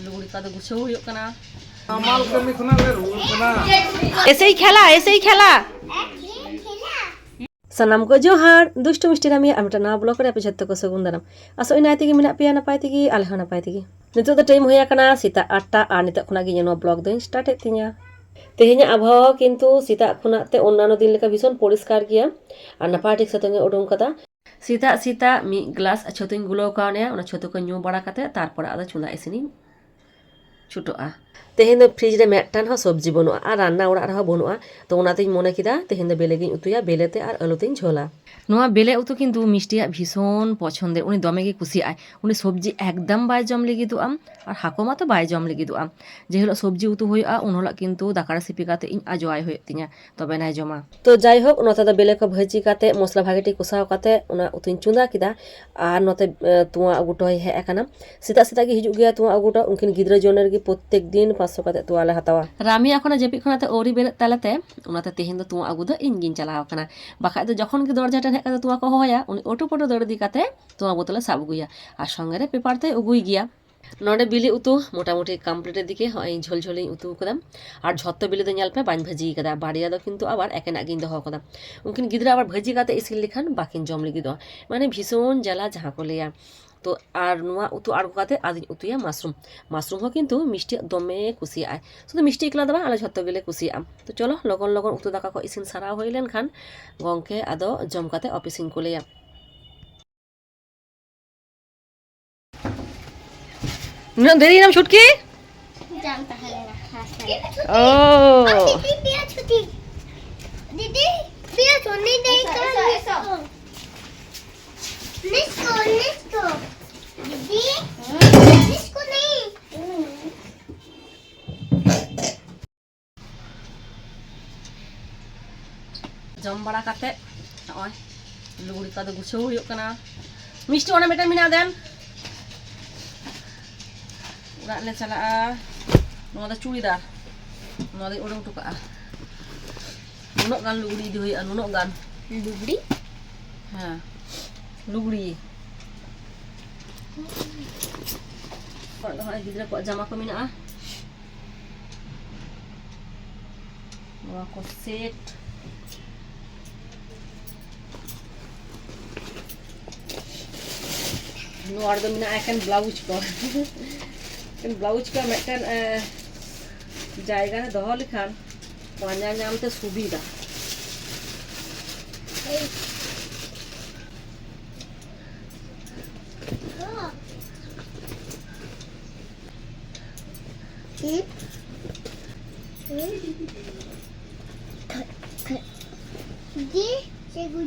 लुगड़ी का तो गुछो हुई कना আমাল কমি খনা লে রুর কনা ऐसे ही खेला सानाम को जोहार दुष्ट मिष्टि रामी आमटा ना ब्लॉग रे पे जत्तो को सगुन दाराम आसो इना तेगी मेना पेया नापाय तेगी आले हना पाय तेगी नितो द टाइम होया कना सीता 8टा आर नितो खुना गे नो ब्लॉग दो स्टार्ट एतिnya तेहेnya आबहावा किन्तु सीता खुना ते अन्यान्य दिन लेका भीषण परिष्कार गया और नापाय ठीक सतंगे उडुंग कदा सीता सीता मी ग्लास छतुኝ गुलो काने ओना छतु को ᱧᱩ बाड़ा काते तारपर आदा चुला इसिनी छुटोआ तेहेन दो फ्रिज रे मेटटान हो सब्जी बनुआ और रान्ना ओड़ा रहा बनुआ तो ओनातेኝ मने किदा तेहेन दो बेले गिन उतुया बेलेते और आलुतेኝ झोला नोआ बेले उतु किन्तु मिष्टिया भीषण पछंदे उनी दमे गे कुसियाय उनी सब्जी एकदम बाय जम लागिदुआ और हाको मा तो बाय जम लागिदुआ जे हिलो सब्जी उतु होयआ उन होला किन्तु दाका सिपि काते इन आजोआय होयतिnya तबे नाय जमा तो जाय होक नोते दो बेले को भाजी काते मसला भागेटी कुसाव काते उना उतुኝ चुंदा किदा और नोते तुआ अगुटो हे एकाना सीता सीता गे हिजुग गया तुआ अगुटो उनकिन गिद्रा जोनेर गे प्रत्येक दिन 500 काते तुआ ले हतावा रामी एखोना जेपि खनाते ओरी बेले तालाते उनाते तेहेन दो तुआ अगु दो इन गिन चलाव काना बाखा दो जखन गे दरजा टन हेक तुआ को होया उनी ओटो पोटो दड़ दी काते तुआ बोतले साब गुया और संगे रे पेपर ते उगुई गया नोडे बिली उतु मोटामुटी कमप्लीट दिके हई झोल झोल उतु कदाम और झत्तो बिली दो नेल पे बाñ भाजी कदा बाड़िया दो किन्तु आबार एकेना गिन दो कदा उनकिन गिद्रा आबार भाजी काते इसिन लेखान बाकिन जम लगी दो माने भीषण জ্বালা जहाँ को लेया तो और नुआ उतु आड़गो काते आदिन उतुया माशरूम माशरूम हो किन्तु मिष्टि दमे कुसियाय शुधु मिष्टि एकला दबा आले झत्तो गेले कुसिया तो चलो लगन लगन उतु दाका को इसिन सारा होई लेन खान गंके आदो जम काते ऑफिसिन को लेया न देरी नाम छुटकी जानता है मेरा ओ दीदी छुट्टी दीदी पिया छोड़ने देगा निस्को दीदी निस्को नहीं जम बड़ा काते ओय लुगड़ी का दो गुछो हुई कना मिष्टि ओना मेटा मिना देन उड़ा ले चला नोदा चूड़ीदार नोदा उडंग टुका नुनो गान लुगड़ी दी हुई नुनो गान लुगड़ी हां लुगड़ी और हय गिद्रा को जामा को मिना नोआ को सेट नोआर दो मिना एकान ब्लाउज को ब्लाउज का मेटन जायगा रे दोहो लिखान पांजा नामते सुविधा जी जेगु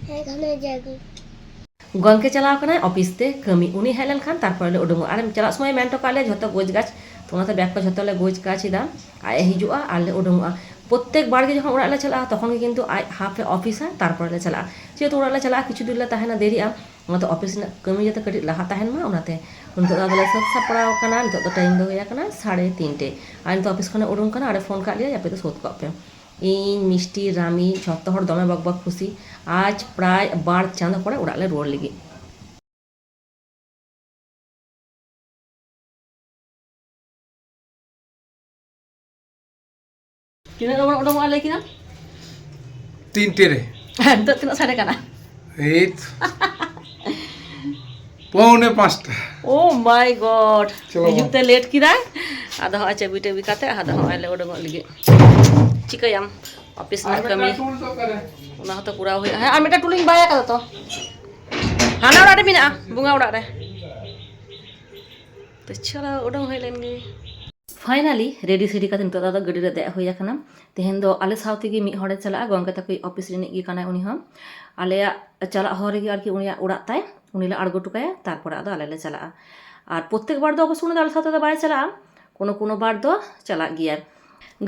है खाना जेगु गंके चलाव कना ऑफिस ते कमी उनी हेलन खान तारपर ले उडुंगो आर चला समय मेंटो काले झतो गोज गाछ तो ओनाते बैग को झतो ले गोज गाछिदा आय हिजुआ आर ले उडुंगो प्रत्येक बार गे जखन उड़ा ले चला तखन गे किन्तु आय हाफे ऑफिस है तारपर ले चला जेतो उड़ा ले चला किछु दिन ले ताहेना देरिया ओनाते ऑफिस ना कमी जते कटी लहा ताहेन मा ओनाते उनतो दादले सब सपड़ाव कना नितो तो टाइम दो होया कना 3:30 आर नितो ऑफिस खने उडुंग कना आरे फोन का लिया यापे तो सोत को पे इन मिष्टि रामी झत्तो हर दमे बकबक खुशी आज प्राय बार चाँद पड़े उड़ा ले रोड लगी किना रोड उडंग वाले किना 3 रे तो तना साढ़े कना एट पौने 5टा ओ माय गॉड चलो। हिजुते लेट किदा आधा हो अच्छा बीटे बिकाते आधा हो ले उडंग लगी चिकयम ऑफिस ना कमी टूल तो करे उना तो पूरा होय है आ मेटा टूलिंग बाया का तो हाना उड़ा रे बिना बुंगा उड़ा रे तो चलो उडंग होय लेंगे फाइनली रेडी सेडी का नितो दादा गडी रे दे होया कना तेहेन दो आले साउती गे मी हड़े चला गंगा तक ऑफिस रे गे कना उनी हम आलेया चला हरे गे आरकी उनिया उड़ा ताय उनी ले आड़गो टुकाया तारपर आदो आले ले चला और प्रत्येक बार दो अवश्य उनी आले साउते बाय चला कोनो कोनो बार दो चला गिया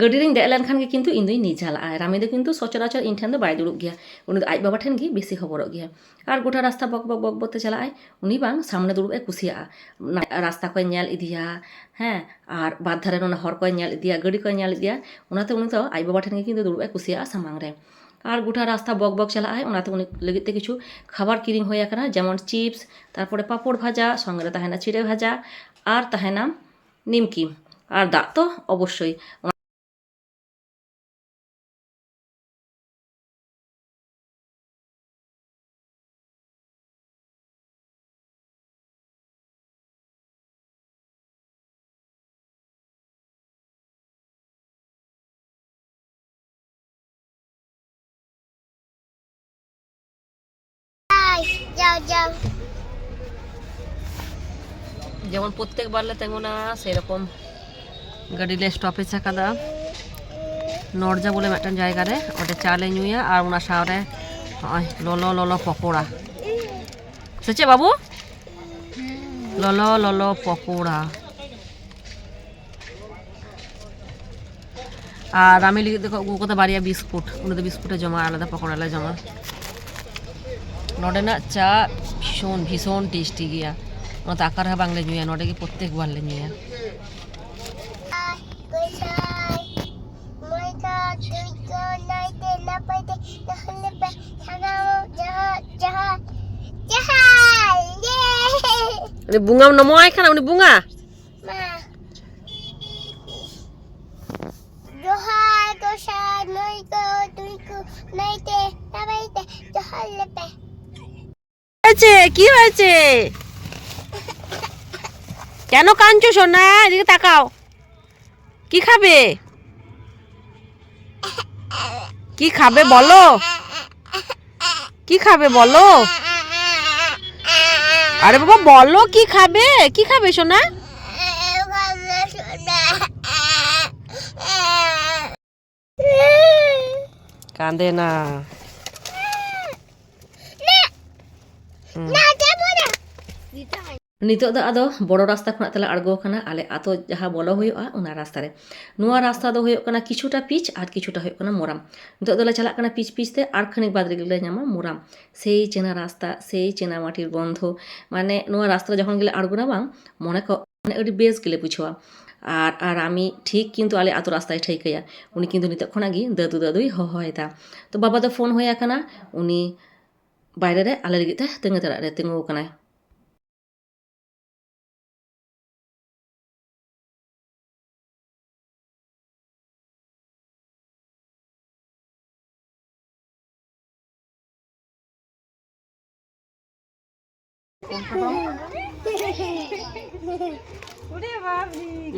गडी रे दे लेन खान गे किन्तु इन दो नि चला रामी दो किन्तु सचराचर इन ठेन दो बाय दुड़ुब गया उनी दो आज बाबा ठेन गे बेसी खबरक गया और गोटा रास्ता बक बक बक बकते चला उनी बांग सामने दुड़ुब ए कुसिया रास्ता को नेल इदिया हाँ और बाद धारे हर को नेल इदिया गडी को नेल इदिया उनाते उनी तो आज बाबा ठेन गे किन्तु दुड़ुब ए कुसिया सामांग रे और गोटा रास्ता बक बक चला उनाते उनी लगिते किछु खाबार किरिंग होया कना जेमन चिप्स तारपरे पापड़ भाजा संगे ताहेना चिड़े भाजा আর তাহেনা নিমকি আর দাগ তো অবশ্যই। যাও যাও যেমন প্রত্যেকবার লে তেমন সেরকম গাড়ি লে স্টপেজ আকাদা নরজা বলে মিᱫᱴᱟᱝ জায়গা রে ওটা চা লে ᱧᱩᱭᱟ আর ওনা সাথে ললো ললো পকোড়া সেচে বাবু ললো ললো পকোড়া আর আমি লিখে দেখো ওকে বাড়িয়া বিস্কুট উনি তো বিস্কুটে জমা আলাদা পকোড়া লে জমা নডেনা চা ভীষণ ভীষণ টেস্টি গিয়া ওনা তো আকার বাংলা ᱧᱩᱭᱟ নডে কি প্রত্যেকবার লে ᱧᱩᱭᱟ Ini bunga nomoy kan ini bunga. Johar Gosha Noiko Tuiko Naite Nabaite Johar Lepe হয়েছে কি হয়েছে কেন কাঁদছো সোনা এদিকে তাকাও কি খাবে কি খাবে বলো কি খাবে বলো আরে বাবা বলো কি খাবে সোনা কাঁদে না নিতো ᱫᱚ ᱟᱫᱚ বড় রাস্তা ᱠᱷᱚᱱᱟᱜ ᱛᱮᱞᱮ ᱟᱬᱜᱚ ᱟᱠᱟᱱᱟ ᱟᱞᱮ ᱟᱛᱳ ᱡᱟᱦᱟᱸ ᱵᱚᱞᱚ ᱦᱩᱭᱩᱜᱼᱟ ᱚᱱᱟ ᱨᱟᱥᱛᱟ ᱨᱮ ᱱᱚᱣᱟ ᱨᱟᱥᱛᱟ ᱫᱚ ᱦᱩᱭᱩᱜ ᱠᱟᱱᱟ ᱠᱤᱪᱷᱩᱴᱟ ᱯᱤᱪ ᱟᱨ ᱠᱤᱪᱷᱩᱴᱟ ᱦᱩᱭᱩᱜ ᱠᱟᱱᱟ ᱢᱳᱨᱟᱢ ᱱᱤᱛᱚᱜ ᱫᱚᱞᱮ ᱪᱟᱞᱟᱜ ᱠᱟᱱᱟ ᱯᱤᱪ ᱯᱤᱪ ᱛᱮ ᱟᱨ ᱠᱷᱟনিᱠ ᱵᱟᱫ ᱨᱮᱜᱮ ᱞᱮ ᱧᱟᱢᱟ ᱢᱳᱨᱟᱢ সেই চেনা রাস্তা সেই চেনা মাটির গন্ধ মানে নোয়া রাস্তা যখন গেলে আᱬগোনা বাং মনে মানে আᱹᱰᱤ বেশ গেলে বুঝোয়া আর আমি ঠিক কিন্তু আলে আতো রাস্তায় ঠাইকাইয়া উনি কিন্তু নিতᱚᱜ ᱠᱷᱚᱱᱟᱜ ᱜᱮ দাদু দাদুই হহয়ᱫᱟ তো বাবা ᱫᱚ ফোন হয়ে আকানা উনি বাইরে রে আলে ᱞᱟᱹᱜᱤᱫ ᱛᱮ ᱛᱤᱸᱜᱩ ᱛᱟᱲᱟᱜ ᱨᱮ ᱛᱤᱸᱜᱩ ᱟᱠᱟᱱᱟᱭ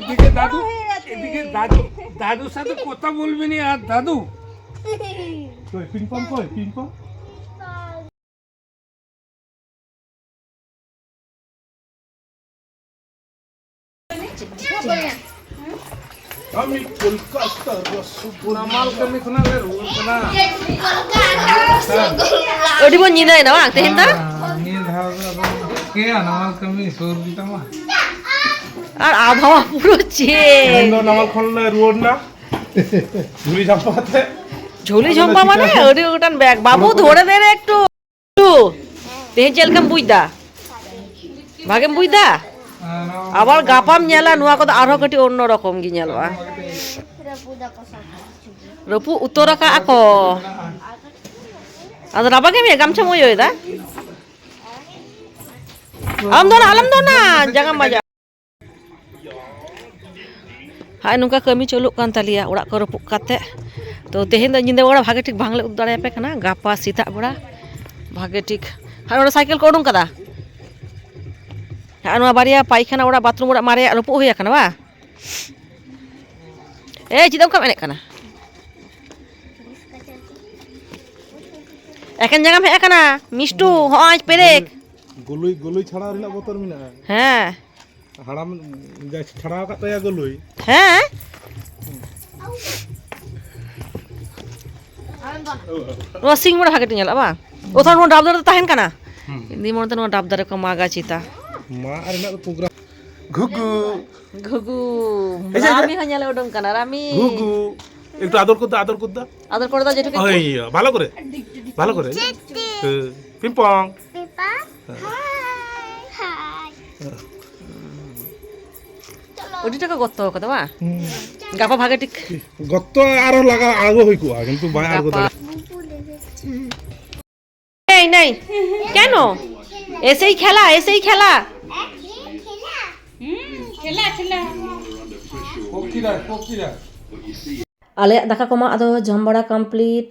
এদিকে দাদু এদিকে দাদু দাদুর সাথে কথা বলবি না আর দাদু কই পিনপম আমি কলকাতার রসগোল্লা নামাল কামি খনালে রুল কানা ওডি বন নিনাই না বাং তেহেন দা নিয়ে ধাও কে নামাল কামি সুর দিতামা আর আবহাওয়া পুরো চেঞ্জ নামাল খনলে রুল না ঝুলি ঝাম্পাতে ঝুলি ঝম্পা মানে ওডি ওটান ব্যাগ বাবু ধরে দে রে একটু তেহেন চেলকাম বুইদা ভাগেম বুইদা আবার গাপাম ñela নোয়া কত আরো কটি অন্য রকম গি ñelwa রপু উত্তর কা ako ada rabage me gamcha moyo da alam dona jangan baja hai nungka kami choluk kan talia orak ko repuk kate to tehen da nyinde ora bhage thik bhangle udare ape kana gapa sita bora bhage thik hai ora cycle ko udung kada anu baria paikana ora bathroom ora mare repuk hoya kana ba chidam kam enek kana এখন জায়গা ফে একানা মিষ্টু হয় পেরেক গলুই ছাড়া রিনা বোতল মিনা হ্যাঁ হাড়াম যা ছাড়া কাটায়া গলুই হ্যাঁ নো সিং মোড়া ভাগে টিঙাল আবা ওথা নো ডাব দরে তাহেন কানা দি মনতে নো ডাব দরে ক মাগা চিতা মা আর রিনা প্রোগ্রাম ঘুঘু ঘুঘু রামি হাኛলে ওডং কানা রামি ঘুঘু একটু আদর করদা আদর করে দাও যেটুকু ওই ভালো করে পিম্পং Pipa Hai ওডি টাকা গত্ত কথা বা গাপা ভাগে ঠিক গত্ত আরো লাগা আগো হইকো কিন্তু বাই আর কথা এই নাই কেন এসেই খেলা খেলা পক্ষীরা ᱟᱞᱮᱭᱟᱜ ᱫᱟᱠᱟ ᱠᱚᱢᱟ ᱟᱫᱚ ᱡᱚᱢ ᱵᱟᱲᱟ ᱠᱚᱢᱯᱞᱤᱴ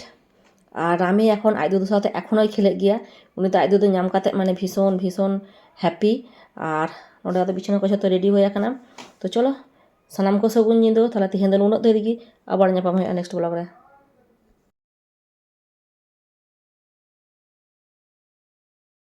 ᱟᱨ ᱨᱟᱢᱤ ᱮᱠᱷᱚᱱ ᱟᱡ ᱫᱩᱫᱩ ᱥᱟᱶᱛᱮ ᱮᱠᱷᱚᱱᱳᱭ ᱠᱷᱮᱞᱮᱫ ᱜᱮᱭᱟ ᱩᱱᱤ ᱫᱚ ᱟᱡ ᱫᱩᱫᱩ ᱧᱟᱢ ᱠᱟᱛᱮᱫ ᱢᱟᱱᱮ ᱵᱷীষণ ᱦᱮᱯᱤ ᱟᱨ ᱱᱚᱰᱮ ᱟᱫᱚ ᱵᱤᱪᱷᱱᱟᱹ ᱠᱚ ᱡᱷᱚᱛᱚ ᱨᱮᱰᱤ ᱦᱩᱭ ᱟᱠᱟᱱᱟ ᱛᱚ ᱪᱚᱞᱚ ᱥᱟᱱᱟᱢ ᱠᱚ ᱥᱟᱹᱜᱩᱱ ᱧᱤᱫᱟᱹ ᱛᱟᱦᱞᱮ ᱛᱤᱦᱤᱧ ᱫᱚ ᱩᱱᱟᱹᱜ ᱫᱷᱟᱹᱨᱤᱡ ᱜᱮ ᱟᱵᱟᱨ ᱧᱟᱯᱟᱢ ᱦᱩᱭᱩᱜᱼᱟ ᱱᱮᱠᱥᱴ ᱵᱞᱚᱜ ᱨᱮ